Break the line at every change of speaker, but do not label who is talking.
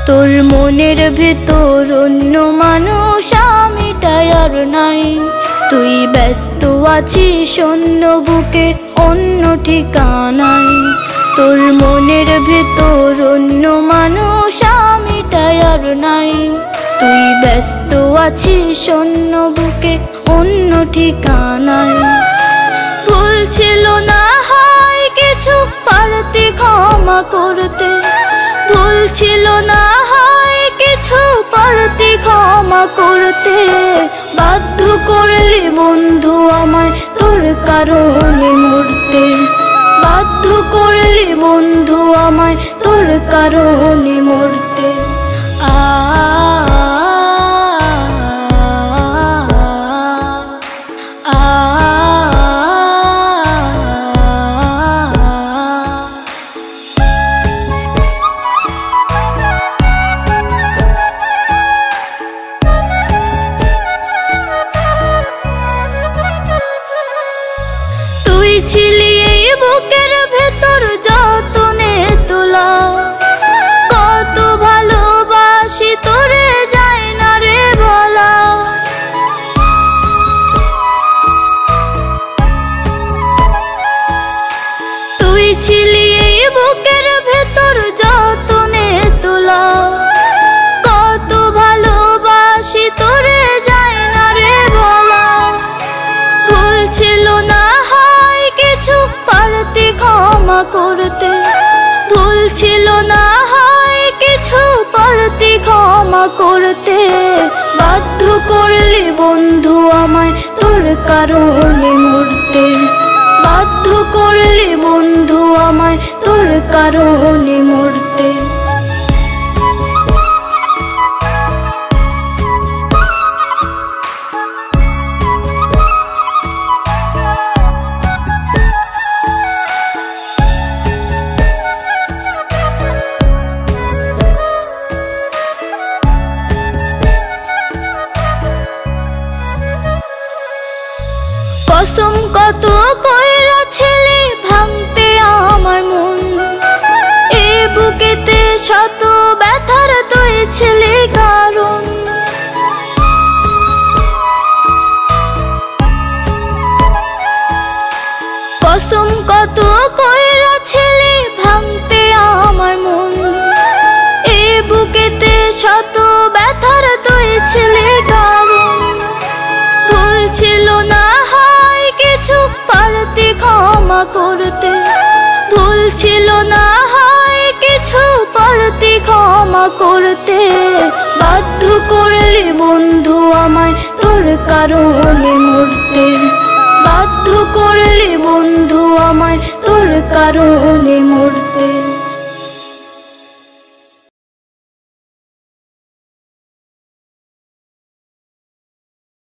তোর মনের ভেতর অন্য মানুষ আমিটাই আর নাই। তুই ব্যস্ত আছিস অন্য বুকে অন্য ঠিকানায়। তোর মনের ভেতর অন্য মানুষ আমিটাই আর নাই। তুই ব্যস্ত আছিস অন্য বুকে অন্য ঠিকানায়। ভুল ছিল না হয় কিছু পারতি ক্ষমা করতে। ভুল ছিল না হয় কিছু পারতি ক্ষমা করতে। বাধ্য করলি বন্ধু আমায় তোর কারণে মরতে। বাধ্য করলি বন্ধু আমায় তোর কারণে মরতে। তুই ছিলি এই বুকের ভেতর যতনে তোলা। কত ভালোবাসি তোরে যায় না রে বলা। তুই ছিলি এই বুকের ভেতর যতনে তোলা। কত ভালোবাসি তোরে যায় না রে বলা। ভুল ছিল না হয় কিছু পারতি ক্ষমা করতে। ভুল ছিল না হয় কিছু পারতি ক্ষমা করতে। বাধ্য করলি বন্ধু আমায় তোর কারণে মরতে। বাধ্য করলি বন্ধু আমায় তোর কারণে মরতে। কসম কত কইরা ছেলে ভাঙতে আমার মন। এ বুকেতে শত ব্যথার তুই ছেলে কারণ। কসম কত কইরা ছেলে ভাঙতে আমার মন। এ বুকেতে শত ব্যথার তুই ছেলে কারণ। ভুল ছিল না হয় কিছু পারতি ক্ষমা করতে। ভুল ছিল না হয় কিছু পারতি ক্ষমা করতে। বাধ্য করলি বন্ধু আমায় তোর কারণে মরতে। বাধ্য করলি বন্ধু আমায় তোর কারণে মরতে।